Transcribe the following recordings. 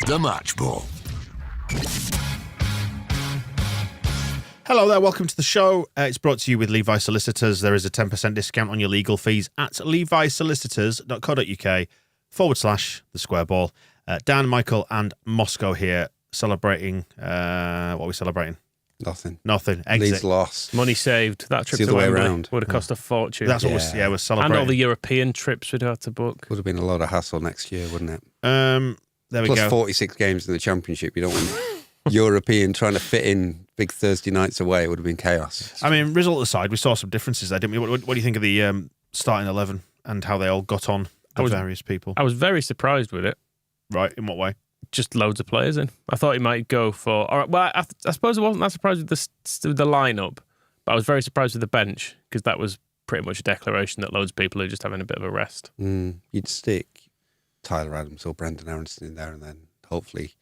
The Match Ball. Hello there, welcome to the show. It's brought to you with Levi Solicitors. There is a 10% discount on your legal fees at levisolicitors.co.uk/the square ball. Dan, Michael and Moscow here celebrating, what are we celebrating? Nothing. Exit. Leeds lost. Money saved. That trip It's the to other way Wembley around. would have cost a fortune. That's what we're celebrating. And all the European trips we'd had to book. Would have been a lot of hassle next year, wouldn't it? There we Plus go. 46 games in the Championship. You don't want European trying to fit in big Thursday nights away. It would have been chaos. I mean, result aside, we saw some differences there, didn't we? What do you think of the starting 11 and how they all got on, various people? I was very surprised with it. Right, in what way? Just loads of players in. I thought he might go for... All right, well, I suppose I wasn't that surprised with the lineup, but I was very surprised with the bench because that was pretty much a declaration that loads of people are just having a bit of a rest. You'd stick Tyler Adams or Brendan Aronson in there and then hopefully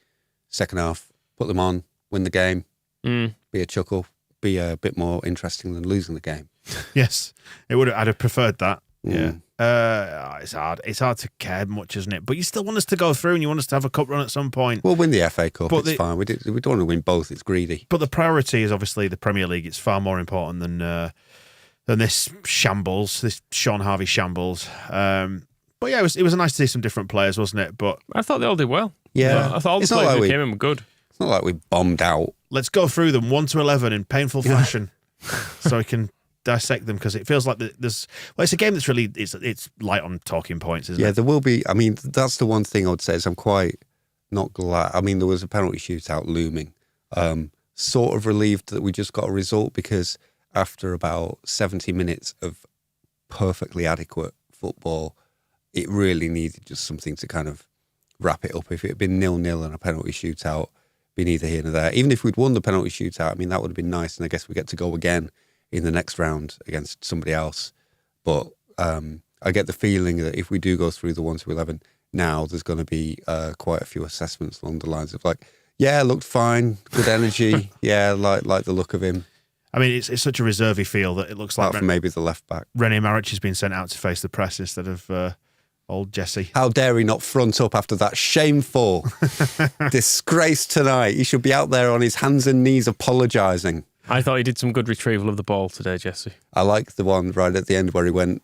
second half, put them on, win the game, be a chuckle, be a bit more interesting than losing the game. Yes, I'd have preferred that. Yeah. It's hard. It's hard to care much, isn't it? But you still want us to go through and you want us to have a cup run at some point. We'll win the FA Cup. But it's fine. We don't want to win both. It's greedy. But the priority is obviously the Premier League. It's far more important than this shambles, this Sean Harvey shambles. But yeah, it was nice to see some different players, wasn't it? But I thought they all did well. Yeah. I thought all the players who came in were good. It's not like we bombed out. let's go through them 1 to 11 in painful fashion so we can dissect them, because it feels like there's it's a game that's really it's light on talking points, isn't it? Yeah, there will be. I mean, that's the one thing I would say is I'm quite not glad. I mean, there was a penalty shootout looming. Sort of relieved that we just got a result, because after about 70 minutes of perfectly adequate football, it really needed just something to kind of wrap it up. If it had been 0-0 and a penalty shootout, be neither here nor there. Even if we'd won the penalty shootout, I mean, that would have been nice, and I guess we get to go again in the next round against somebody else. But I get the feeling that if we do go through the 1 to 11 now, there's going to be quite a few assessments along the lines of like, yeah, looked fine, good energy, yeah, like the look of him. I mean, it's such a reservy feel that it looks like maybe the left back. René Maric has been sent out to face the press instead of old Jesse. How dare he not front up after that shameful disgrace tonight? He should be out there on his hands and knees apologising. I thought he did some good retrieval of the ball today, Jesse. I like the one right at the end where he went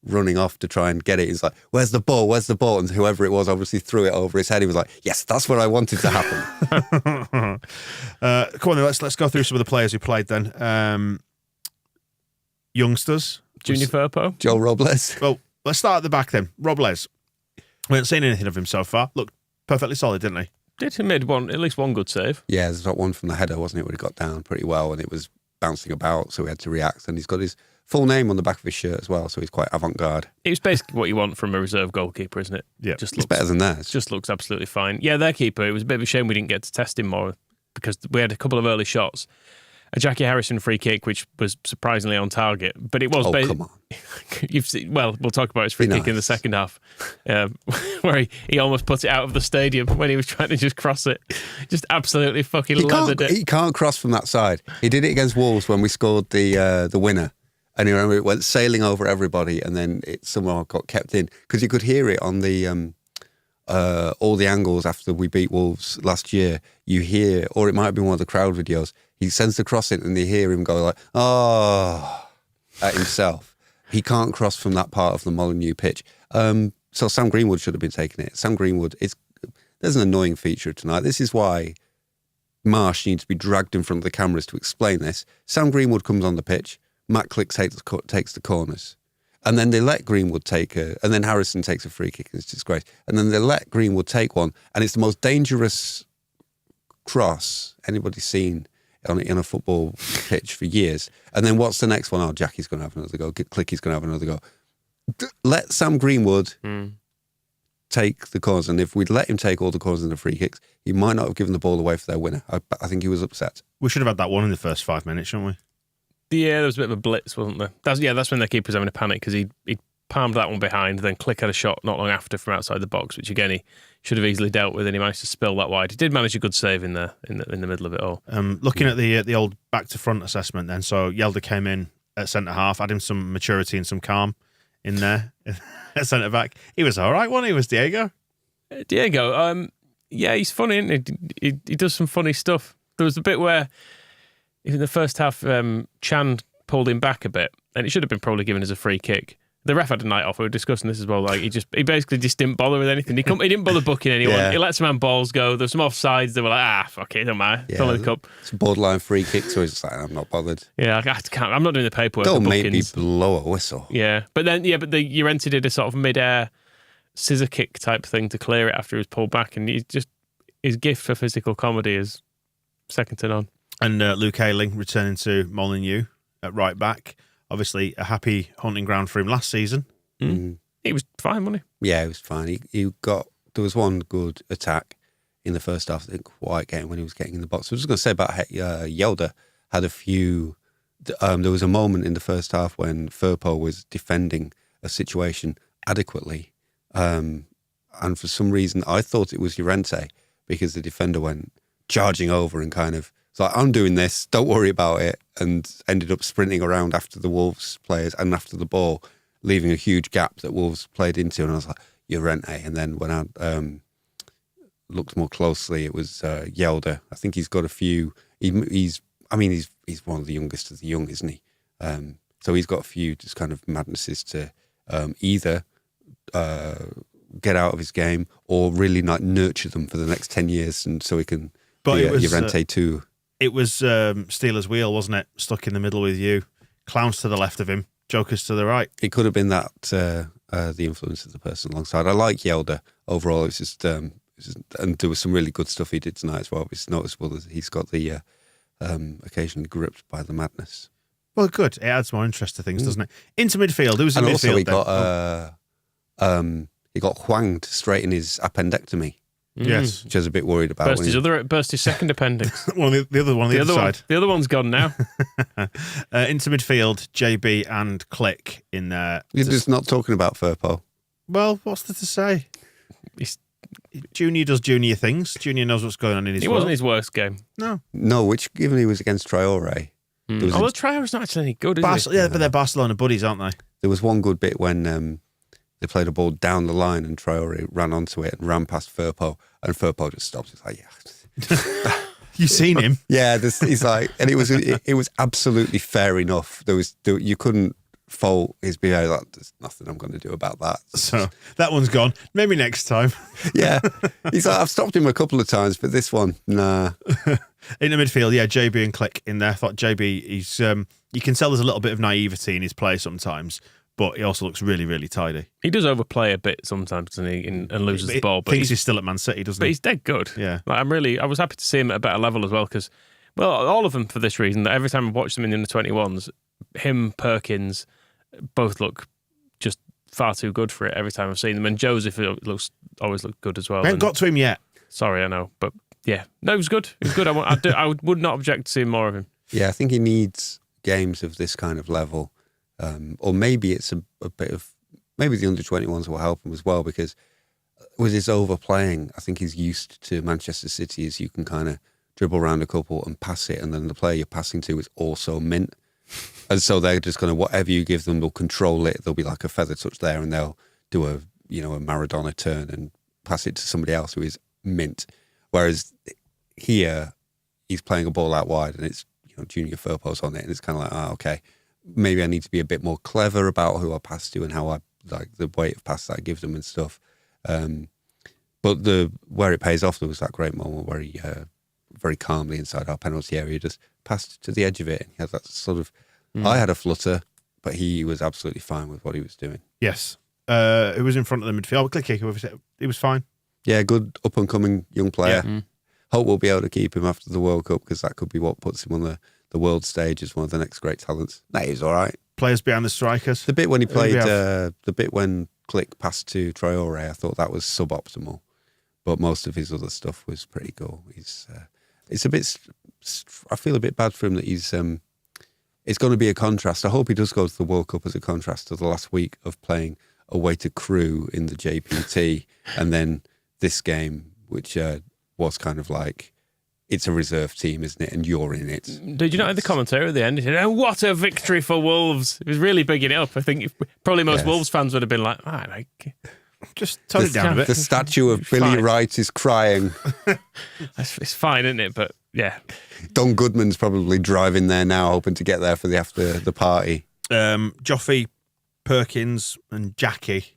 running off to try and get it. He's like, where's the ball? Where's the ball? And whoever it was obviously threw it over his head. He was like, yes, that's what I wanted to happen. Come on, then, let's go through some of the players who played then. Youngsters. Junior Firpo. Joe Robles. Well, let's start at the back then. Robles. We haven't seen anything of him so far. Looked perfectly solid, didn't he? He made at least one good save. Yeah, there's that one from the header, wasn't it, where he got down pretty well and it was bouncing about, so he had to react. And he's got his full name on the back of his shirt as well, so he's quite avant-garde. It was basically what you want from a reserve goalkeeper, isn't it? Yeah. It's better than theirs. Just looks absolutely fine. Yeah, their keeper, it was a bit of a shame we didn't get to test him more, because we had a couple of early shots. A Jackie Harrison free kick, which was surprisingly on target, but it was... come on. You've seen, well, we'll talk about his free kick in the second half, where he almost put it out of the stadium when he was trying to just cross it. Just absolutely fucking leathered it. He can't cross from that side. He did it against Wolves when we scored the winner. And you remember it went sailing over everybody, and then it somehow got kept in, because you could hear it on the all the angles after we beat Wolves last year. You hear, or it might have been one of the crowd videos, he sends the cross in and you hear him go like, oh, at himself. He can't cross from that part of the Molineux pitch. So Sam Greenwood should have been taking it. Sam Greenwood, there's an annoying feature tonight. This is why Marsh needs to be dragged in front of the cameras to explain this. Sam Greenwood comes on the pitch, Matt Click takes the corners. And then they let Greenwood and then Harrison takes a free kick, and it's disgrace. And then they let Greenwood take one, and it's the most dangerous cross anybody's seen in a football pitch for years. And then what's the next one? Oh, Jackie's going to have another go. Clicky's going to have another go. Let Sam Greenwood take the corners, and if we'd let him take all the corners and the free kicks, he might not have given the ball away for their winner. I think he was upset. We should have had that one in the first 5 minutes, shouldn't we? Yeah, there was a bit of a blitz, wasn't there? That's when their keeper was having a panic, because he palmed that one behind, then Click had a shot not long after from outside the box, which again he should have easily dealt with, and he managed to spill that wide. He did manage a good save in the middle of it all. Looking at the old back to front assessment then, so Yelda came in at centre half, adding some maturity and some calm in there at centre back. He was all right, wasn't he? Was Diego? Diego, Yeah, he's funny, isn't he? He does some funny stuff. There was a bit where, in the first half, Chan pulled him back a bit, and it should have been probably given as a free kick. The ref had a night off. We were discussing this as well. Like he basically just didn't bother with anything. He didn't bother booking anyone. Yeah. He let some balls go. There's some offsides. They were like, fuck it, don't matter. Yeah, Fill the cup. It's a borderline free kick, so he's just like, I'm not bothered. Yeah, I can't. I'm not doing the paperwork. Don't for make me bookings. blow a whistle. Yeah, but Llorente did a sort of mid-air scissor kick type thing to clear it after he was pulled back, and his gift for physical comedy is second to none. And Luke Ayling returning to Molineux at right back. Obviously, a happy hunting ground for him last season. He was fine, wasn't he? Yeah, he was fine. There was one good attack in the first half. I didn't quite get him when he was getting in the box. I was just going to say about Yelda had a few. There was a moment in the first half when Firpo was defending a situation adequately, and for some reason I thought it was Llorente because the defender went charging over and kind of. It's like, I'm doing this, don't worry about it, and ended up sprinting around after the Wolves players and after the ball, leaving a huge gap that Wolves played into. And I was like, Llorente. And then when I looked more closely, it was Yelda. I think he's got a few. He's one of the youngest of the young, isn't he? So he's got a few just kind of madnesses to either get out of his game or really like nurture them for the next 10 years, and so he can be Llorente too. It was Steelers' wheel, wasn't it? Stuck in the middle with you. Clowns to the left of him, Jokers to the right. It could have been that the influence of the person alongside. I like Yelda overall. It's just, and there was some really good stuff he did tonight as well. It's noticeable that he's got the occasionally gripped by the madness. Well, good. It adds more interest to things, doesn't it? Into midfield. Who's in And midfield? also he got whanged straight in his appendectomy. Yes, Which I was a bit worried about. Burst his second appendix. well, the other one on the other side. The other one's gone now. Into midfield, JB and Click in there. You're just not talking about Firpo. Well, what's there to say? Junior does junior things. Junior knows what's going on in his world. It wasn't his worst game. No, which given he was against Traore. Although Traore's not actually any good, is he? Yeah, but they're Barcelona buddies, aren't they? There was one good bit when they played a ball down the line and Traore ran onto it and ran past Firpo, and Firpo just stopped. He's like, yeah. You've seen him. Yeah, he's like, and it was absolutely fair enough. You couldn't fault his behaviour. Like, there's nothing I'm going to do about that. So that one's gone. Maybe next time. Yeah, he's like, I've stopped him a couple of times, but this one, nah. In the midfield, yeah, JB and Click in there. I thought JB, he's you can tell there's a little bit of naivety in his play sometimes, but he also looks really, really tidy. He does overplay a bit sometimes, doesn't he, and loses the ball. But thinks he's still at Man City, doesn't he? But he's dead good. Yeah. Like, I was happy to see him at a better level as well, because, well, all of them for this reason, that every time I've watched them in the under-21s, him, Perkins, both look just far too good for it every time I've seen them. And Joseph always looked good as well. We haven't got to him yet. Sorry, I know, but yeah. No, he was good. He was good. I would not object to seeing more of him. Yeah, I think he needs games of this kind of level. Or maybe it's a bit of, maybe the under-21s will help him as well, because with his overplaying, I think he's used to Manchester City as you can kind of dribble around a couple and pass it, and then the player you're passing to is also mint. And so they're just going to, whatever you give them, they'll control it. There'll be like a feather touch there, and they'll do a Maradona turn and pass it to somebody else who is mint. Whereas here, he's playing a ball out wide, and it's Junior Firpo's on it, and it's kind of like, okay, maybe I need to be a bit more clever about who I pass to and how I like the weight of pass that I give them and stuff. But where it pays off, there was that great moment where he very calmly inside our penalty area just passed to the edge of it, and he had that sort of. I had a flutter, but he was absolutely fine with what he was doing. Yes. Who was in front of the midfield? Click. He was fine. Yeah, good up and coming young player. Yeah. Hope we'll be able to keep him after the World Cup, because that could be what puts him on the world stage as one of the next great talents. No, he's all right. Players behind the strikers. The bit when he played, the bit when Click passed to Traore, I thought that was suboptimal, but most of his other stuff was pretty cool. It's a bit. I feel a bit bad for him that he's. It's going to be a contrast. I hope he does go to the World Cup as a contrast to the last week of playing away to Crewe in the JPT, and then this game, which was kind of like, it's a reserve team, isn't it? And you're in it. Did you not have the commentary at the end? He said, "Oh, what a victory for Wolves!" It was really bigging it up. I think probably most Wolves fans would have been like, Just tone it down a bit. The statue of Billy Fine. Wright is crying. It's fine, isn't it? But yeah, Don Goodman's probably driving there now, hoping to get there for the after the party. Joffy, Perkins, and Jackie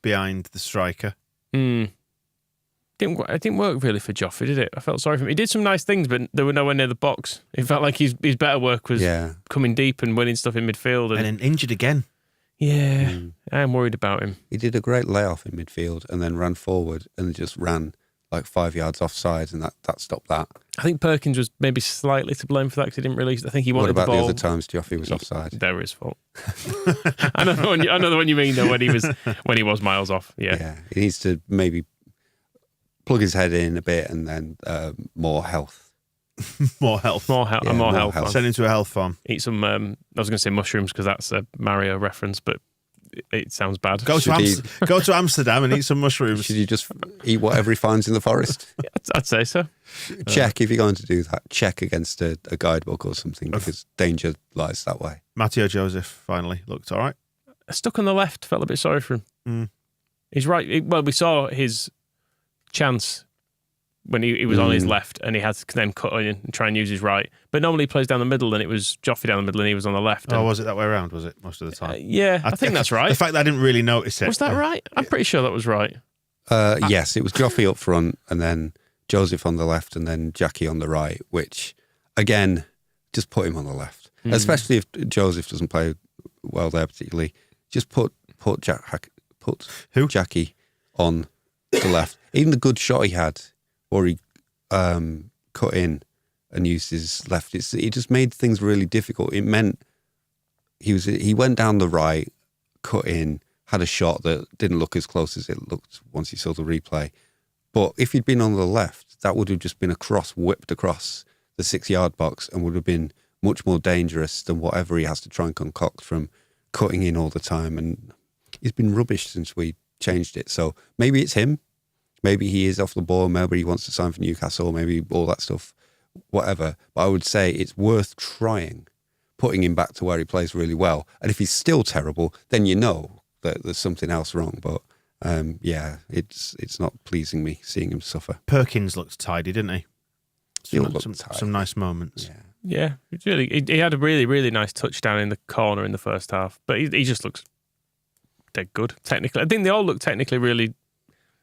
behind the striker. it didn't work really for Joffrey, did it? I felt sorry for him. He did some nice things, but they were nowhere near the box. It felt like his better work was coming deep and winning stuff in midfield. And then injured again. Yeah, I'm worried about him. He did a great layoff in midfield and then ran forward and just ran like 5 yards offside, and that stopped that. I think Perkins was maybe slightly to blame for that because he didn't release. I think he What wanted about the the ball. other times Joffrey was offside? They were his fault. I know the one you mean though. When he was miles off. Yeah. He needs to maybe plug his head in a bit and then more health. More health. More health. Send him to a health farm. Eat some. I was going to say mushrooms because that's a Mario reference, but it sounds bad. Go to Amsterdam and eat some mushrooms. Should you just eat whatever he finds in the forest? I'd say so. Check if you're going to do that. Check against a guidebook or something because danger lies that way. Matteo Joseph finally looked all right. Stuck on the left. Felt a bit sorry for him. He's right. Well, we saw his chance when he was on his left and he had to then cut in and try and use his right. But normally he plays down the middle and it was Joffrey down the middle and he was on the left. Oh, was it that way around, was it, most of the time? Yeah, I think that's right. The fact that I didn't really notice it. Was that right? I'm pretty sure that was right. Yes, it was Joffrey up front and then Joseph on the left and then Jackie on the right, which, again, just put him on the left. Especially if Joseph doesn't play well there particularly. Just put Jackie on the left. Even the good shot he had, or he cut in and used his left. It just made things really difficult. It meant he went down the right, cut in, had a shot that didn't look as close as it looked once he saw the replay. But if he'd been on the left, that would have just been a cross whipped across the 6-yard box and would have been much more dangerous than whatever he has to try and concoct from cutting in all the time. And he's been rubbish since we changed it. So maybe it's him. Maybe he is off the ball. Maybe he wants to sign for Newcastle. Maybe all that stuff, whatever. But I would say it's worth trying, putting him back to where he plays really well. And if he's still terrible, then you know that there's something else wrong. But it's not pleasing me seeing him suffer. Perkins looked tidy, didn't he? Some nice moments. Yeah, he had a really, really nice touchdown in the corner in the first half. But he just looks dead good technically. I think they all look technically really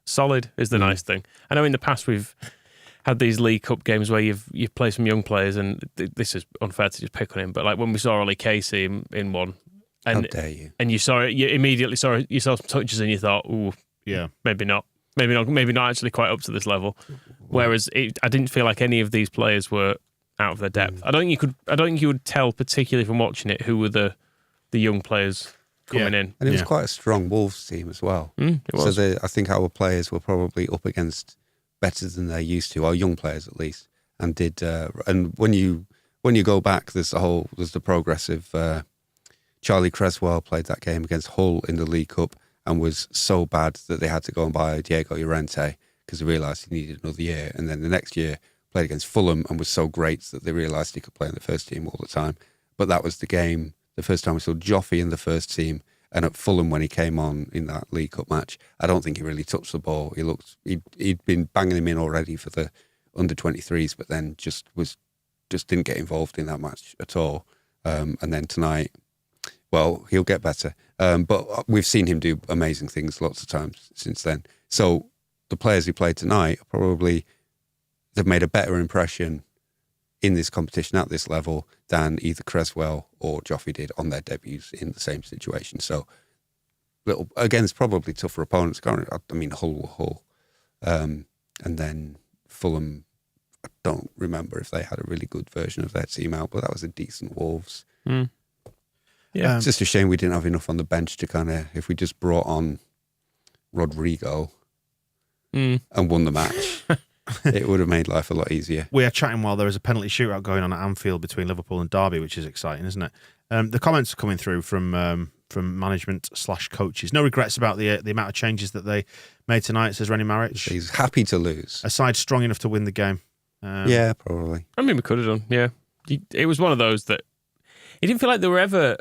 solid is the nice thing. I know in the past we've had these League Cup games where you've played some young players, and this is unfair to just pick on him, but like when we saw Ollie Casey in one, and, how dare you? And you immediately saw some touches and you thought, ooh, yeah, maybe not actually quite up to this level. Whereas I didn't feel like any of these players were out of their depth. I don't think you would tell, particularly from watching it, who were the young players coming in. And it was quite a strong Wolves team as well. It was. So I think our players were probably up against better than they're used to, our young players at least, and did. And when you go back, there's the progressive. Charlie Creswell played that game against Hull in the League Cup and was so bad that they had to go and buy Diego Llorente because they realised he needed another year. And then the next year played against Fulham and was so great that they realised he could play in the first team all the time. But that was the game. The first time we saw Joffrey in the first team, and at Fulham when he came on in that League Cup match, I don't think he really touched the ball. He'd been banging him in already for the under-23s, but then just didn't get involved in that match at all. And then tonight, well, he'll get better. But we've seen him do amazing things lots of times since then. So the players who played tonight they've made a better impression in this competition at this level than either Creswell or Joffrey did on their debuts in the same situation. So, against probably tougher opponents. I mean, Hull were Hull. And then Fulham, I don't remember if they had a really good version of their team out, but that was a decent Wolves. Yeah. It's just a shame we didn't have enough on the bench to if we just brought on Rodrigo and won the match, it would have made life a lot easier. We are chatting while there is a penalty shootout going on at Anfield between Liverpool and Derby, which is exciting, isn't it? The comments are coming through from management/coaches. No regrets about the amount of changes that they made tonight, says Rennie Maric. He's happy to lose. A side strong enough to win the game. Yeah, probably. I mean, we could have done, yeah. It was one of those that it didn't feel like there were ever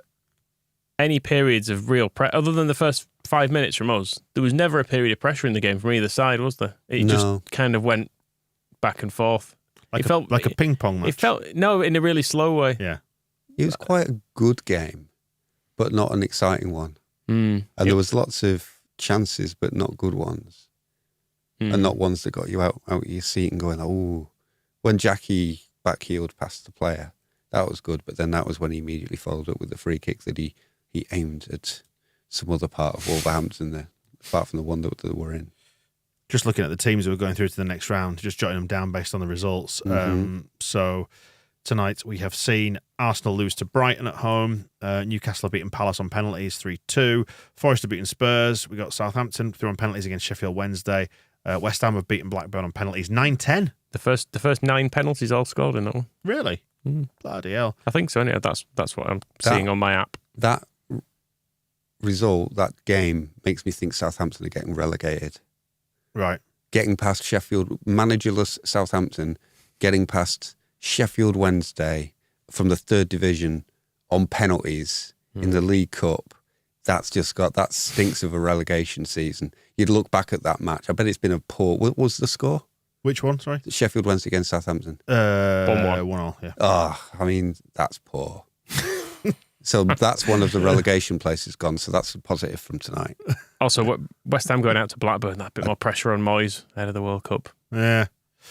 any periods of real other than the first 5 minutes from us, there was never a period of pressure in the game from either side, was there? It just kind of went back and forth. Like a ping pong match. It felt, no, in a really slow way. Yeah. It was quite a good game, but not an exciting one. And there was lots of chances, but not good ones. And not ones that got you out of your seat and going, oh, when Jackie backheeled past the player, that was good. But then that was when he immediately followed up with the free kick that he aimed at some other part of Wolverhampton there, apart from the one that they were in. Just looking at the teams who were going through to the next round, just jotting them down based on the results. So tonight we have seen Arsenal lose to Brighton at home. Newcastle have beaten Palace on penalties 3-2. Forest have beaten Spurs. We got Southampton through on penalties against Sheffield Wednesday. West Ham have beaten Blackburn on penalties 9-10. The first 9 penalties all scored in that one. Really? Bloody hell. I think so. Anyway, that's what I'm seeing on my app. That result, that game, makes me think Southampton are getting relegated. Right. Getting past Sheffield, managerless Southampton, getting past Sheffield Wednesday from the 3rd division on penalties in the League Cup. That stinks of a relegation season. You'd look back at that match. I bet it's been a poor. What was the score? Which one? Sorry. Sheffield Wednesday against Southampton. 1-1. Yeah. Oh, I mean, that's poor. So that's one of the relegation places gone. So that's a positive from tonight. Also, West Ham going out to Blackburn, that bit more pressure on Moyes ahead of the World Cup. Yeah.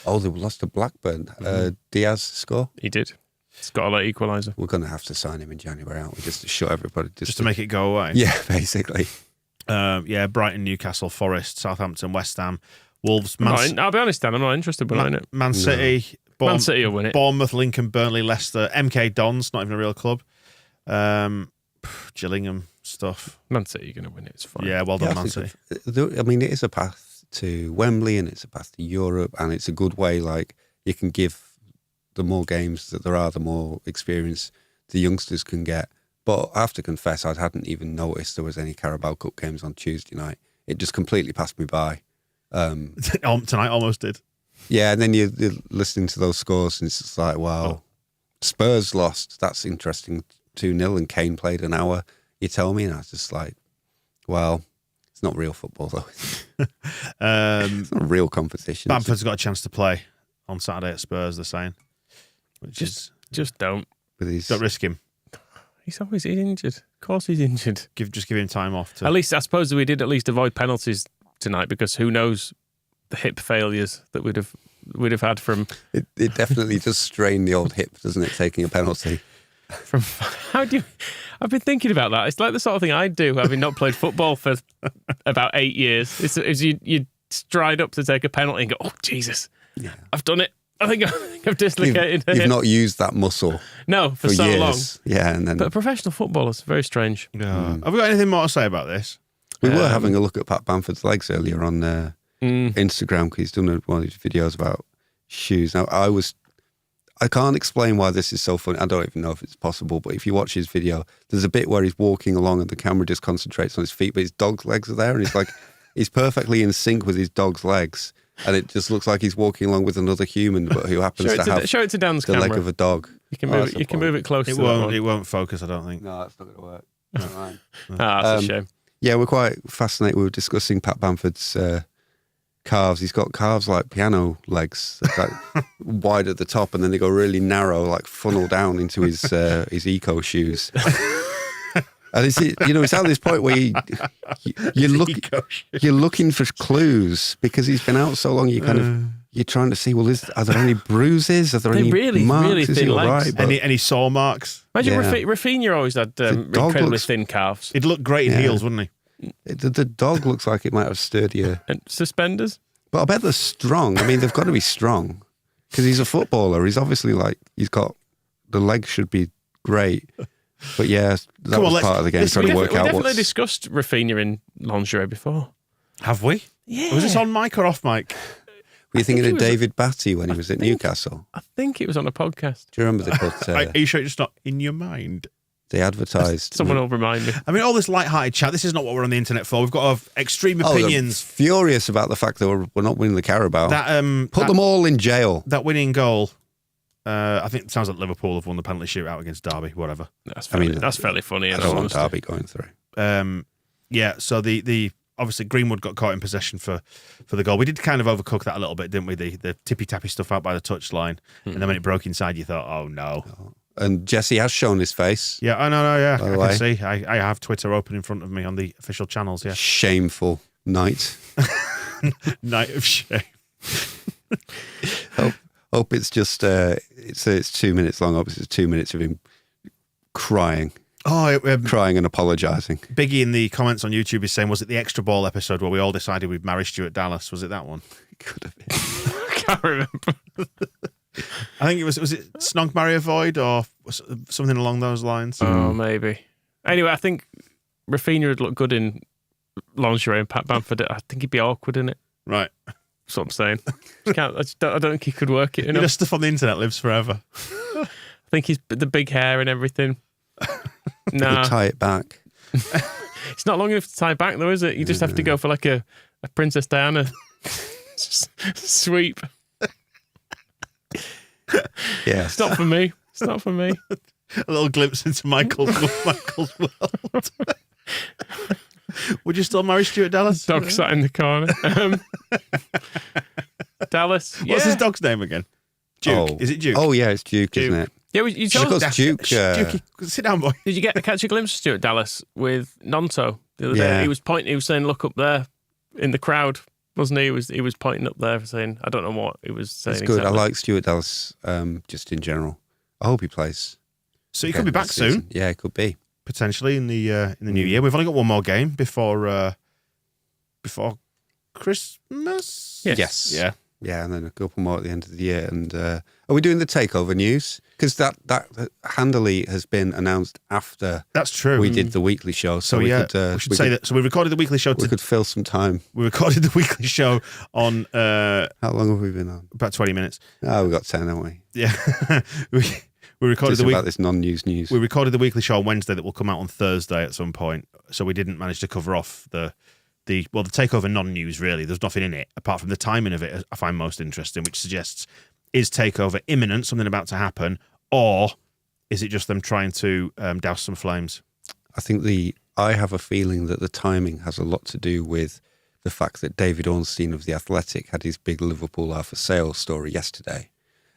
Oh, they lost to Blackburn. Diaz score? He did. It's got a late equaliser. We're going to have to sign him in January, aren't we? Just to shut everybody. Just to make it go away. Yeah, basically. Brighton, Newcastle, Forest, Southampton, West Ham, Wolves, I'll be honest, Dan, I'm not interested in it. Man City. Man City will win it. Bournemouth, Lincoln, Burnley, Leicester, MK Dons, not even a real club. Gillingham stuff. Man City are going to win it. It's fine. Yeah, well done, Man City. I mean, it is a path to Wembley and it's a path to Europe and it's a good way. Like, you can give the more games that there are, the more experience the youngsters can get. But I have to confess, I hadn't even noticed there was any Carabao Cup games on Tuesday night. It just completely passed me by. Tonight almost did. Yeah, and then you're listening to those scores and it's just like, wow. Spurs lost. That's interesting. 2-0 and Kane played an hour. You tell me, and I was just like, well, it's not real football though. It's not a real competition. Bamford's got a chance to play on Saturday at Spurs, they're saying. Just don't. Don't risk him. He's always injured. Of course he's injured. Just give him time off. At least, I suppose we did at least avoid penalties tonight because who knows the hip failures that we'd have had from... It definitely does strain the old hip, doesn't it, taking a penalty? I've been thinking about that. It's like the sort of thing I'd do, having not played football for about 8 years. It's you stride up to take a penalty and go, oh, Jesus, I've done it. I think I've dislocated it. You've not used that muscle. No, for so years. long. Yeah, and then... But professional footballers, very strange. Have we got anything more to say about this? We were having a look at Pat Bamford's legs earlier on Instagram because he's done one of his videos about shoes. Now, I can't explain why this is so funny. I don't even know if it's possible, but if you watch his video, there's a bit where he's walking along and the camera just concentrates on his feet, but his dog's legs are there and he's like, he's perfectly in sync with his dog's legs. And it just looks like he's walking along with another human, but who happens to have show it to Dan's the camera. leg of a dog. You can move it. You can move it closer. It won't focus, I don't think. No, that's not going to work. Right. That's a shame. Yeah, we're quite fascinated. We were discussing Pat Bamford's calves. He's got calves like piano legs, like wide at the top, and then they go really narrow, like funnel down into his eco shoes. And it's at this point where you're looking for clues because he's been out so long. You're trying to see, are there any bruises? Are there any marks? Really thin legs. Right? Any sore marks? Imagine Rafinha always had incredibly thin calves. He'd look great in heels, wouldn't he? The dog looks like it might have sturdier. And suspenders? But I bet they're strong. I mean, they've got to be strong because he's a footballer. He's obviously the legs should be great. But yeah, that was part of the game, trying to work out We definitely discussed Rafinha in lingerie before. Have we? Yeah. Was this on mic or off mic? Were you thinking of David Batty when he was at Newcastle? I think it was on a podcast. Do you remember they put... Are you sure it's not in your mind? They advertised... Someone will remind me. I mean, all this light-hearted chat, this is not what we're on the internet for. We've got to have extreme opinions. Furious about the fact that we're not winning the Carabao. Put them all in jail. That winning goal... I think it sounds like Liverpool have won the penalty shootout against Derby, whatever. That's fairly funny. I don't want Derby going through. Yeah, so the obviously Greenwood got caught in possession for the goal. We did kind of overcook that a little bit, didn't we? The tippy-tappy stuff out by the touchline. And then when it broke inside, you thought, oh, no. And Jesse has shown his face. Yeah, I know, yeah. By I the can way. see. I have Twitter open in front of me on the official channels, yeah. Shameful night. Night of shame. Hope it's just, it's 2 minutes long. Hope it's 2 minutes of him crying. Oh, Crying and apologising. Biggie in the comments on YouTube is saying, was it the extra ball episode where we all decided we'd marry Stuart Dallas? Was it that one? It could have been. I can't remember. I think it was it Snog Marry Avoid or something along those lines? Oh, maybe. Anyway, I think Rafinha would look good in lingerie and Pat Bamford. I think he'd be awkward in it. Right. That's what I'm saying. I don't think he could work it You enough. know, stuff on the internet lives forever. I think he's the big hair and everything. Nah, Tie it back. it's not long enough to tie back though, is it? You just have to go for like a Princess Diana sweep. Yeah. It's not for me. It's not for me. A little glimpse into Michael's world. Would you still marry Stuart Dallas? Dog sat in the corner. Dallas. What's yeah. his dog's name again? Duke. Oh. Is it Duke? Oh, yeah, it's Duke, isn't it? Yeah, you Should have told got us. Duke. Dukey, sit down, boy. Did you catch a glimpse of Stuart Dallas with Nonto the other Yeah. day? He was pointing. He was saying, "Look up there," in the crowd, wasn't he? He was pointing up there, saying, "I don't know what he was saying." It's good. Exactly. I like Stuart Dallas just in general. I hope he plays. So he could be again back this soon, season. Yeah, it could be. potentially in the new year. We've only got one more game before Christmas. Yes. Yeah. Yeah, and then a couple more at the end of the year. And are we doing the takeover news? Because that handily has been announced after That's true. we did the weekly show. So we yeah, could, we should say that. So we recorded the weekly show. we could fill some time. We recorded the weekly show on How long have we been on? about 20 minutes. Oh, we've got 10, haven't we? Yeah. we recorded Just the about this non-news news. We recorded the weekly show on Wednesday that will come out on Thursday at some point. So we didn't manage to cover off the takeover non-news really. There's nothing in it apart from the timing of it I find most interesting, which suggests, is takeover imminent, something about to happen, or is it just them trying to douse some flames? I have a feeling that the timing has a lot to do with the fact that David Ornstein of The Athletic had his big Liverpool are for sale story yesterday.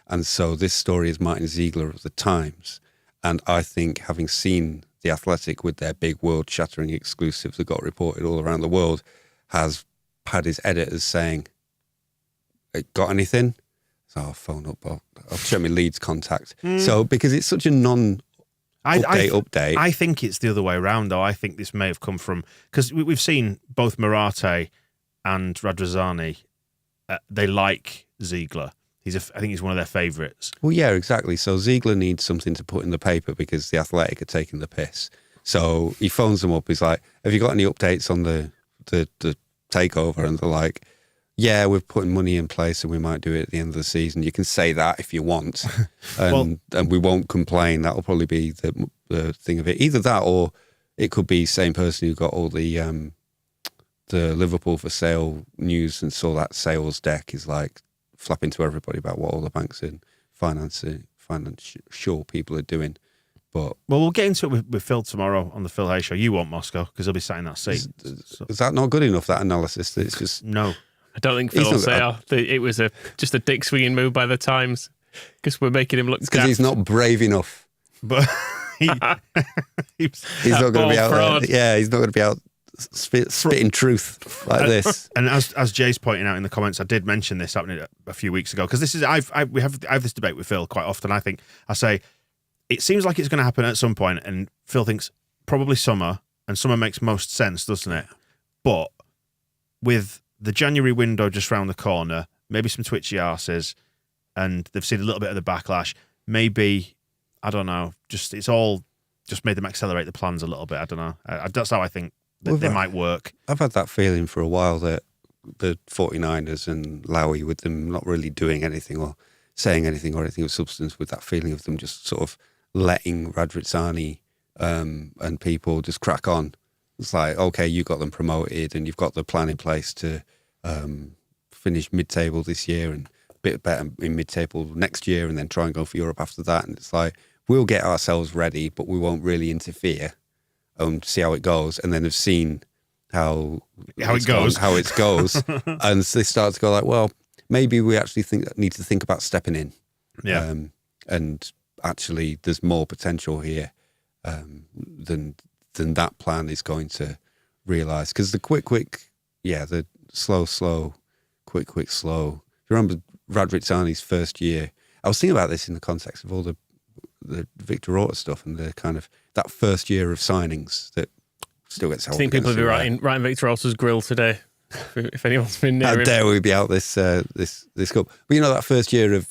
And so this story is Martin Ziegler of The Times. And I think, having seen The Athletic with their big world-shattering exclusive that got reported all around the world, has had his editors saying, got anything? So I'll phone up, I'll check my Leeds contact. So, because it's such a update. I think it's the other way around, though. I think this may have come from, because we've seen both Morate and Radrazani, they like Ziegler. I think he's one of their favourites. Well, yeah, exactly. So Ziegler needs something to put in the paper because The Athletic are taking the piss. So he phones them up. He's like, have you got any updates on the takeover? And they're like, yeah, we're putting money in place and we might do it at the end of the season. You can say that if you want. And we won't complain. That'll probably be the thing of it. Either that or it could be the same person who got all the Liverpool for sale news and saw that sales deck is like flapping to everybody about what all the banks and financial people are doing. But we'll get into it with Phil tomorrow on the Phil Hay show. You won't, Moscow, because he'll be sat in that seat. Is that not good enough, that analysis? That it's just No. I don't think Phil will say it was just a dick swinging move by the Times because we're making him look because he's not brave enough. But he's not going to be out fraud. there. Yeah, he's not going to be out spitting truth like this. And as Jay's pointing out in the comments, I did mention this happening a few weeks ago because this is I have this debate with Phil quite often. I say it seems like it's going to happen at some point, and Phil thinks probably summer, and summer makes most sense, doesn't it? But with the January window just round the corner, maybe some twitchy arses, and they've seen a little bit of the backlash. Maybe, I don't know, it's all just made them accelerate the plans a little bit. I don't know. That's how I think they might work. I've had that feeling for a while that the 49ers and Lowy, with them not really doing anything or saying anything or anything of substance, with that feeling of them just sort of letting Radrizzani and people just crack on. It's like, okay, you got them promoted and you've got the plan in place to finish mid-table this year and a bit better in mid-table next year and then try and go for Europe after that. And it's like, we'll get ourselves ready, but we won't really interfere and see how it goes. And then have seen how it goes. how it goes, and they start to go like, well, maybe we actually need to think about stepping in. Yeah. And actually, there's more potential here than that plan is going to realise. Because the the slow, quick, slow. If you remember Radrizzani's first year, I was thinking about this in the context of all the Victor Orta stuff and the kind of that first year of signings that still gets held. I think people will be writing Victor Orta's grill today. If anyone's been near How him. dare we be out this cup? But you know that first year of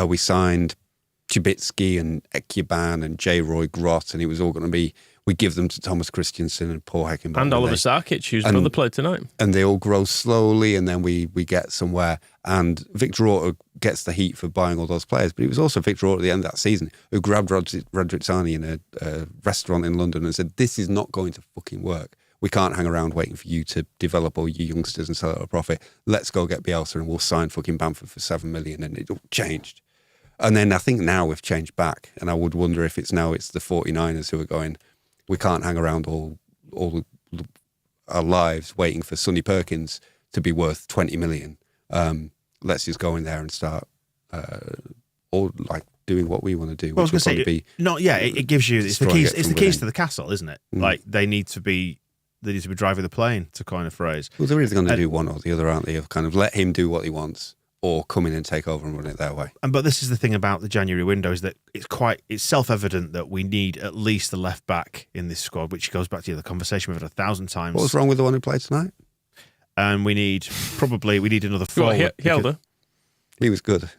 we signed Chibitsky and Ekyaban and J. Roy Grott, and it was all going to be, we give them to Thomas Christiansen and Paul Heckenbach. And Oliver Sarkic, who's another player tonight. And they all grow slowly, and then we get somewhere. And Victor Orta gets the heat for buying all those players. But it was also Victor Orta at the end of that season who grabbed Radrizzani in a restaurant in London and said, this is not going to fucking work. We can't hang around waiting for you to develop all your youngsters and sell it at a profit. Let's go get Bielsa and we'll sign fucking Bamford for $7 million. And it all changed. And then I think now we've changed back, and I would wonder if it's the 49ers who are going, we can't hang around all our lives waiting for Sonny Perkins to be worth 20 million. Let's just go in there and start doing what we want to do. Well, I was going to say, it gives you, it's the keys to the castle, isn't it? Like they need to be driving the plane, to coin a phrase. Well, they're either going to do one or the other, aren't they? Of kind of let him do what he wants, or come in and take over and run it their way. But this is the thing about the January window, is that it's self-evident that we need at least a left back in this squad, which goes back to the conversation we've had 1,000 times. What was wrong with the one who played tonight? And we need another forward. Helder. He was good.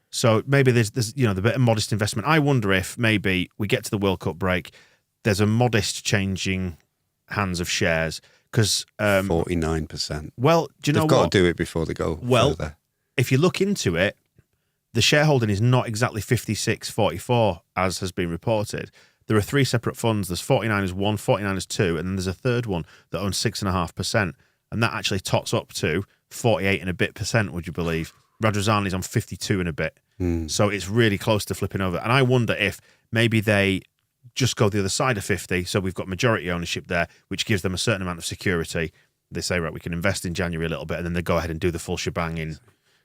So maybe there's the bit of modest investment. I wonder if maybe we get to the World Cup break, there's a modest changing hands of shares, because 49%. Well, do you know what? They've got to do it before they go further. If you look into it, the shareholding is not exactly 56-44, as has been reported. There are three separate funds. There's 49ers 1, 49ers 2, and then there's a third one that owns 6.5%. And that actually tots up to 48 and a bit %, would you believe? Radrizzani's on 52 and a bit. So it's really close to flipping over. And I wonder if maybe they just go the other side of 50, so we've got majority ownership there, which gives them a certain amount of security. They say, right, we can invest in January a little bit, and then they go ahead and do the full shebang in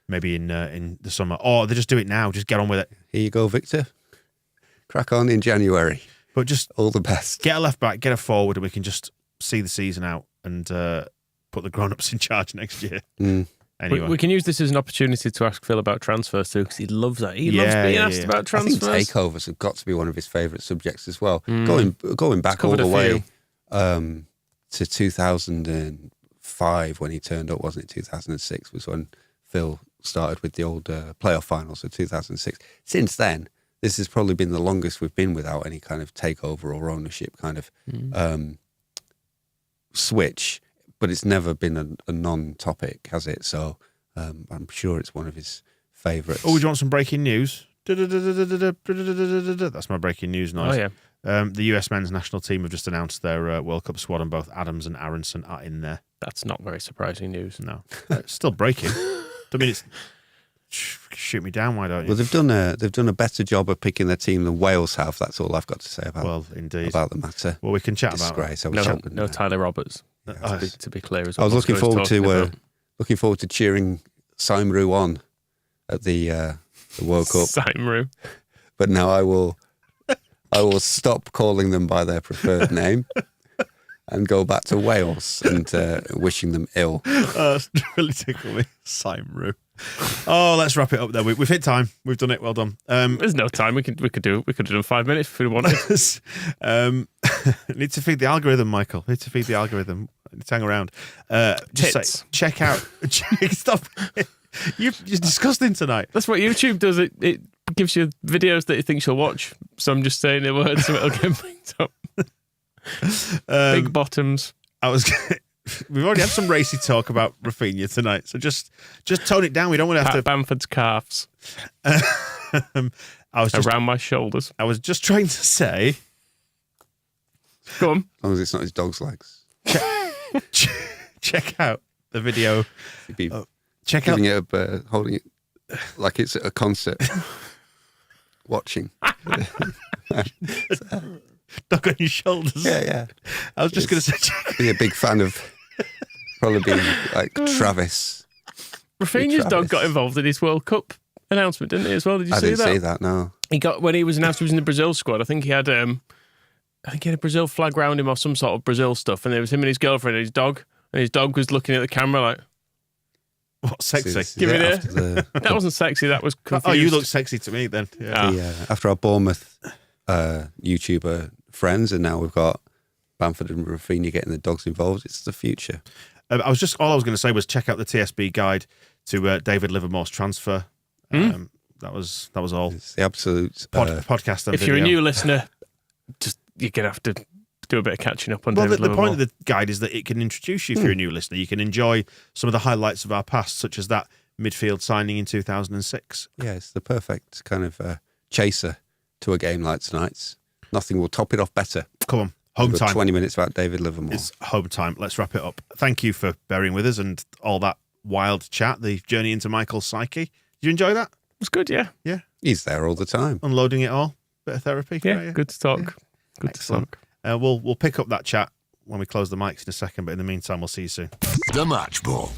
the summer. Or they just do it now, just get on with it. Here you go, Victor. Crack on in January. But just all the best. Get a left back, get a forward, and we can just see the season out and put the grown-ups in charge next year. Anyway. We can use this as an opportunity to ask Phil about transfers too, because he loves that. He loves being asked about transfers. I think takeovers have got to be one of his favourite subjects as well. Going back all the way to 2005 when he turned up, wasn't it? 2006 was when Phil started with the old playoff finals of 2006. Since then, this has probably been the longest we've been without any kind of takeover or ownership kind of switch. But it's never been a non-topic, has it? So I'm sure it's one of his favourites. Oh, do you want some breaking news? That's my breaking news noise. Oh, yeah. The US men's national team have just announced their World Cup squad, and both Adams and Aronson are in there. That's not very surprising news. No. It's still breaking. I mean, it's... Shoot me down, why don't you? Well, they've done a better job of picking their team than Wales have. That's all I've got to say about the matter. Well, we can chat Disgrace. about it. No Tyler Roberts. To be clear as well. I was looking forward to cheering Saimru on at the World Cup. Saimru. But now I will stop calling them by their preferred name and go back to Wales and wishing them ill. That's really tickled me. Saimru. Oh, let's wrap it up there. We've hit time. We've done it. Well done. There's no time. We could have done 5 minutes if we wanted. Need to feed the algorithm, Michael. Need to feed the algorithm. Need to hang around. Just say, check out. Stop. You're disgusting tonight. That's what YouTube does. It gives you videos that it thinks you'll watch. So I'm just saying a word so it'll get picked up. Big bottoms. We've already had some racy talk about Rafinha tonight, so just tone it down. We don't want to have to... Bamford's calves. Around my shoulders. I was just trying to say... Go on. As long as it's not his dog's legs. Check out the video. Giving it up, holding it like it's at a concert. Watching. dog on your shoulders. Yeah. I was just going to say, Be a big fan of probably be like Travis. Rafinha's dog got involved in his World Cup announcement, didn't he, as well? Did you I see that? didn't see that, no. He got, when he was announced he was in the Brazil squad, I think he had a Brazil flag round him or some sort of Brazil stuff, and there was him and his girlfriend and his dog was looking at the camera like, what, sexy? Give me there. The, that wasn't sexy, that was confused. Oh, you look sexy to me then. Yeah. after our Bournemouth YouTuber friends, and now we've got Bamford and Rafinha getting the dogs involved. It's the future. All I was going to say was check out the TSB guide to David Livermore's transfer. That was all. It's the absolute podcast. And if video. you're a new listener, you're gonna have to do a bit of catching up on. Well, David the point Livermore. of the guide is that it can introduce you if you're a new listener. You can enjoy some of the highlights of our past, such as that midfield signing in 2006. Yeah, it's the perfect kind of chaser to a game like tonight's. Nothing will top it off better. Come on, home time. 20 minutes about David Livermore. It's home time. Let's wrap it up. Thank you for bearing with us and all that wild chat, the journey into Michael's psyche. Did you enjoy that? It was good, yeah. Yeah. He's there all the time. Unloading it all. Bit of therapy. Yeah, for you. good to talk. Yeah. Good Excellent. to talk. We'll pick up that chat when we close the mics in a second, but in the meantime, we'll see you soon. The Match Ball.